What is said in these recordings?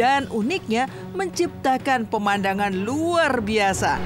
dan uniknya menciptakan pemandangan luar biasa.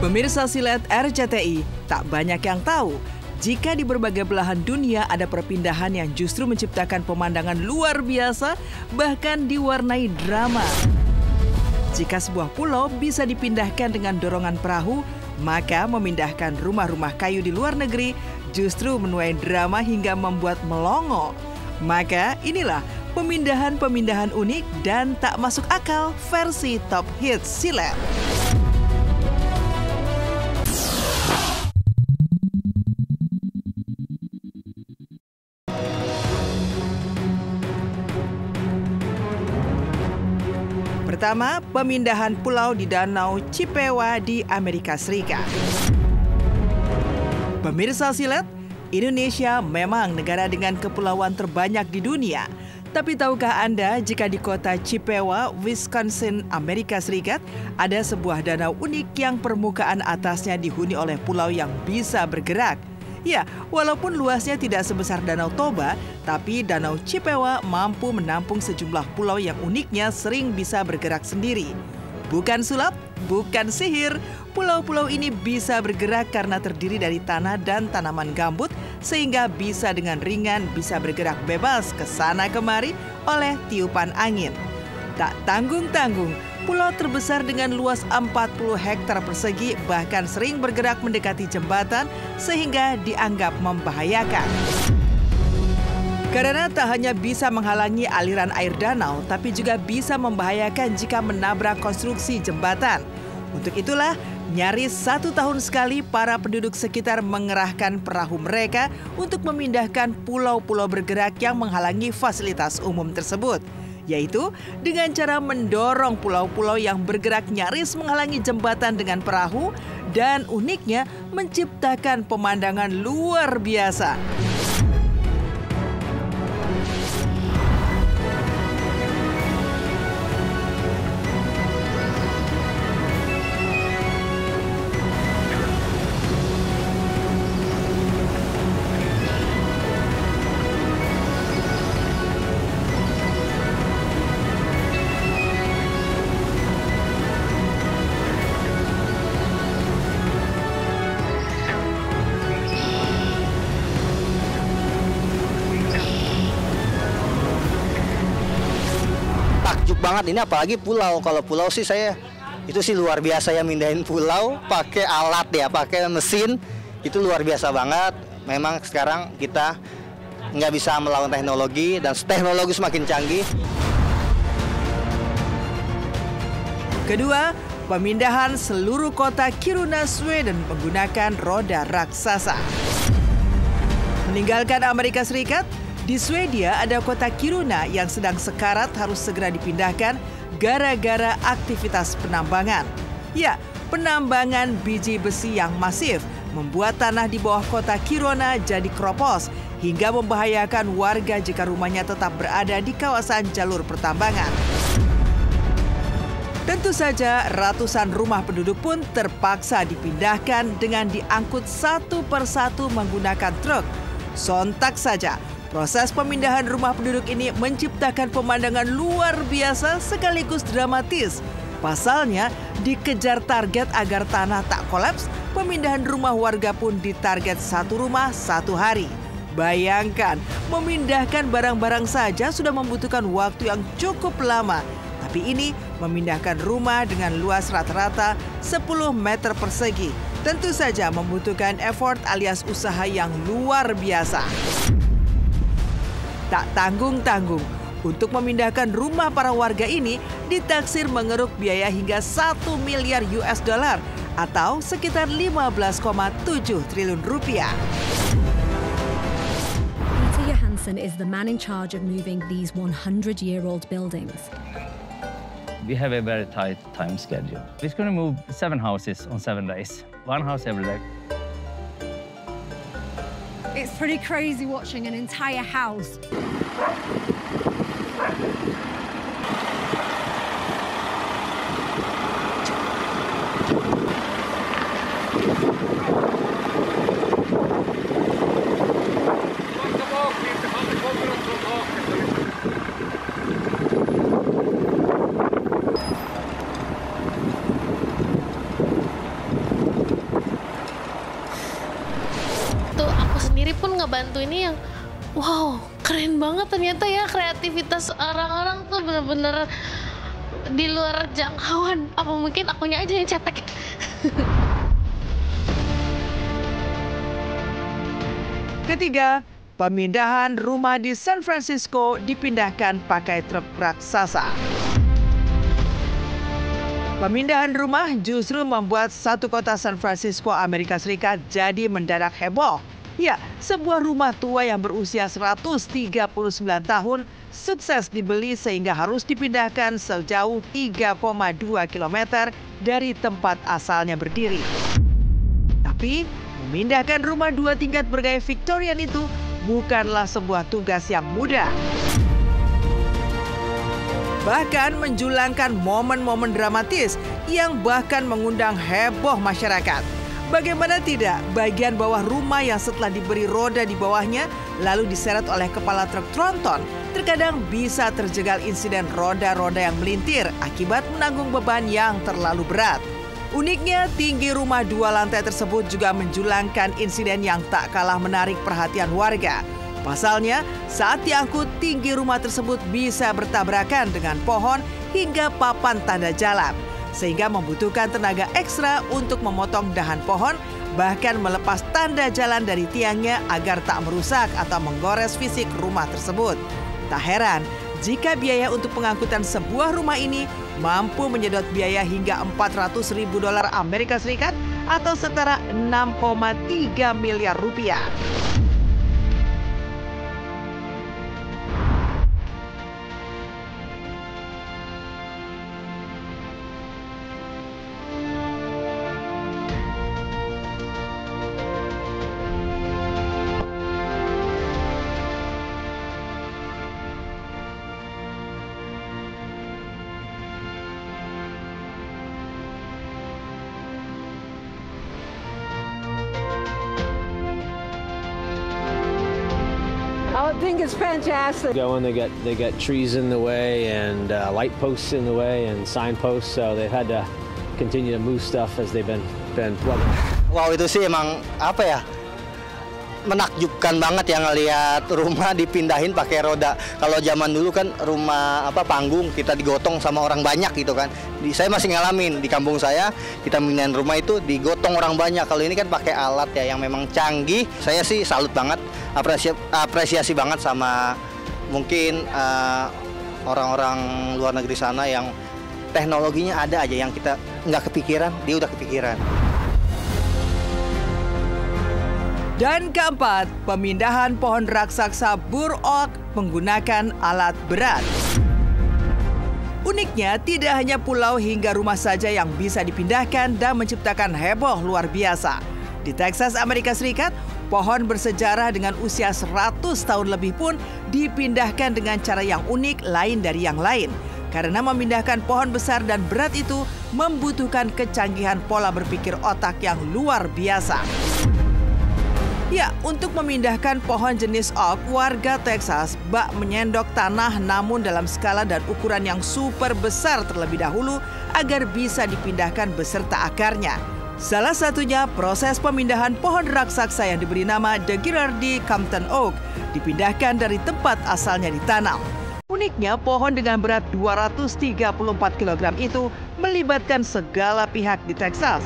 Pemirsa Silet RCTI, tak banyak yang tahu jika di berbagai belahan dunia ada perpindahan yang justru menciptakan pemandangan luar biasa, bahkan diwarnai drama. Jika sebuah pulau bisa dipindahkan dengan dorongan perahu, maka memindahkan rumah-rumah kayu di luar negeri justru menuai drama hingga membuat melongo. Maka inilah pemindahan-pemindahan unik dan tak masuk akal versi Top Hits Silet. Pertama, pemindahan pulau di Danau Chippewa di Amerika Serikat. Pemirsa Silet, Indonesia memang negara dengan kepulauan terbanyak di dunia. Tapi tahukah Anda jika di kota Chippewa, Wisconsin, Amerika Serikat, ada sebuah danau unik yang permukaan atasnya dihuni oleh pulau yang bisa bergerak? Ya, walaupun luasnya tidak sebesar Danau Toba, tapi Danau Chippewa mampu menampung sejumlah pulau yang uniknya sering bisa bergerak sendiri. Bukan sulap, bukan sihir, pulau-pulau ini bisa bergerak karena terdiri dari tanah dan tanaman gambut, sehingga bisa dengan ringan bisa bergerak bebas ke sana kemari oleh tiupan angin. Tak tanggung-tanggung, pulau terbesar dengan luas 40 hektar persegi bahkan sering bergerak mendekati jembatan sehingga dianggap membahayakan. Karena tak hanya bisa menghalangi aliran air danau, tapi juga bisa membahayakan jika menabrak konstruksi jembatan. Untuk itulah, nyaris 1 tahun sekali para penduduk sekitar mengerahkan perahu mereka untuk memindahkan pulau-pulau bergerak yang menghalangi fasilitas umum tersebut, yaitu dengan cara mendorong pulau-pulau yang bergerak nyaris menghalangi jembatan dengan perahu dan uniknya menciptakan pemandangan luar biasa. Banget ini apalagi pulau. Kalau pulau sih saya itu sih luar biasa ya, mindahin pulau pakai alat ya, pakai mesin itu luar biasa banget. Memang sekarang kita nggak bisa melawan teknologi dan teknologi semakin canggih. Kedua, pemindahan seluruh kota Kiruna, Sweden menggunakan roda raksasa. Meninggalkan Amerika Serikat, di Swedia ada kota Kiruna yang sedang sekarat harus segera dipindahkan gara-gara aktivitas penambangan. Ya, penambangan biji besi yang masif membuat tanah di bawah kota Kiruna jadi keropos hingga membahayakan warga jika rumahnya tetap berada di kawasan jalur pertambangan. Tentu saja ratusan rumah penduduk pun terpaksa dipindahkan dengan diangkut satu persatu menggunakan truk. Sontak saja, proses pemindahan rumah penduduk ini menciptakan pemandangan luar biasa sekaligus dramatis. Pasalnya, dikejar target agar tanah tak kolaps, pemindahan rumah warga pun ditarget satu rumah satu hari. Bayangkan, memindahkan barang-barang saja sudah membutuhkan waktu yang cukup lama. Tapi ini memindahkan rumah dengan luas rata-rata 10 meter persegi. Tentu saja membutuhkan effort alias usaha yang luar biasa. Tak tanggung-tanggung, untuk memindahkan rumah para warga ini ditaksir mengeruk biaya hingga 1 miliar US dollar atau sekitar 15,7 triliun rupiah. Peter Johansson is the man in charge of moving these 100-year-old buildings. We have a very tight time schedule. We're going to move 7 houses on 7 days. 1 house every day. It's pretty crazy watching an entire house sendiri pun ngebantu ini yang wow, keren banget ternyata ya, kreativitas orang-orang tuh bener-bener di luar jangkauan. Apa mungkin akunya aja yang cetek? Ketiga, pemindahan rumah di San Francisco dipindahkan pakai truk raksasa. Pemindahan rumah justru membuat satu kota San Francisco, Amerika Serikat jadi mendadak heboh. Ya, sebuah rumah tua yang berusia 139 tahun sukses dibeli sehingga harus dipindahkan sejauh 3,2 km dari tempat asalnya berdiri. Tapi, memindahkan rumah 2 tingkat bergaya Victorian itu bukanlah sebuah tugas yang mudah. Bahkan menjulangkan momen-momen dramatis yang bahkan mengundang heboh masyarakat. Bagaimana tidak, bagian bawah rumah yang setelah diberi roda di bawahnya lalu diseret oleh kepala truk tronton terkadang bisa terjegal insiden roda-roda yang melintir akibat menanggung beban yang terlalu berat. Uniknya, tinggi rumah 2 lantai tersebut juga menjulangkan insiden yang tak kalah menarik perhatian warga. Pasalnya, saat diangkut, tinggi rumah tersebut bisa bertabrakan dengan pohon hingga papan tanda jalan, sehingga membutuhkan tenaga ekstra untuk memotong dahan pohon, bahkan melepas tanda jalan dari tiangnya agar tak merusak atau menggores fisik rumah tersebut. Tak heran jika biaya untuk pengangkutan sebuah rumah ini mampu menyedot biaya hingga $400.000 Amerika Serikat atau setara 6,3 miliar rupiah. I think it's fantastic. Going, they got trees in the way and light posts in the way and signposts, so they've had to continue to move stuff as they've been plugging. Wow, itu sih emang apa ya? Menakjubkan banget ya ngelihat rumah dipindahin pakai roda. Kalau zaman dulu kan rumah panggung kita digotong sama orang banyak gitu kan. Saya masih ngalamin di kampung saya, kita pindahin rumah itu digotong orang banyak. Kalau ini kan pakai alat ya yang memang canggih. Saya sih salut banget, apresiasi banget sama mungkin orang-orang luar negeri sana yang teknologinya ada aja yang kita nggak kepikiran, dia udah kepikiran. Dan keempat, pemindahan pohon raksasa Burr Oak menggunakan alat berat. Uniknya, tidak hanya pulau hingga rumah saja yang bisa dipindahkan dan menciptakan heboh luar biasa. Di Texas, Amerika Serikat, pohon bersejarah dengan usia 100 tahun lebih pun dipindahkan dengan cara yang unik lain dari yang lain. Karena memindahkan pohon besar dan berat itu membutuhkan kecanggihan pola berpikir otak yang luar biasa. Ya, untuk memindahkan pohon jenis oak, warga Texas bak menyendok tanah namun dalam skala dan ukuran yang super besar terlebih dahulu agar bisa dipindahkan beserta akarnya. Salah satunya proses pemindahan pohon raksasa yang diberi nama The Girardi Compton Oak dipindahkan dari tempat asalnya ditanam. Uniknya, pohon dengan berat 234 kg itu melibatkan segala pihak di Texas.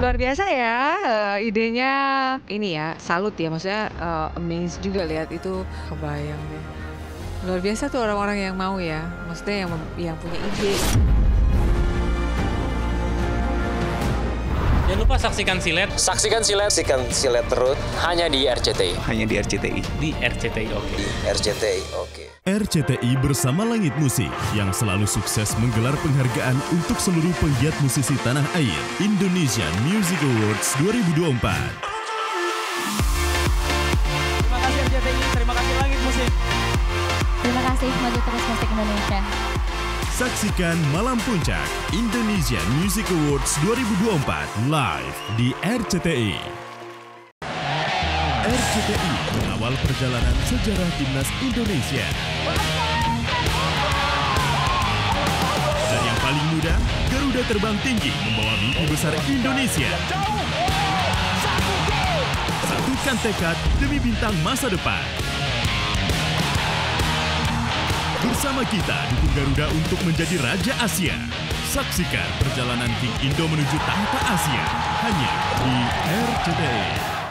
Luar biasa ya, idenya ini ya, salut ya, maksudnya amazed juga lihat itu, kebayang deh. Luar biasa tuh orang-orang yang mau ya, maksudnya yang punya ide. Jangan lupa saksikan Silet. Saksikan Silet terus hanya di RCTI. Hanya di RCTI. Di RCTI, oke. Di RCTI, oke. RCTI bersama Langit Musik yang selalu sukses menggelar penghargaan untuk seluruh penggiat musisi tanah air Indonesian Music Awards 2024. Terima kasih RCTI, terima kasih Langit Musik. Indonesia. Saksikan Malam Puncak Indonesia Music Awards 2024 live di RCTI. RCTI mengawal perjalanan sejarah timnas Indonesia. Dan yang paling muda, Garuda terbang tinggi membawa mimpi besar Indonesia. Satukan tekad demi bintang masa depan. Bersama kita dukung Garuda untuk menjadi Raja Asia. Saksikan perjalanan King Indo menuju tahta Asia hanya di RCTI.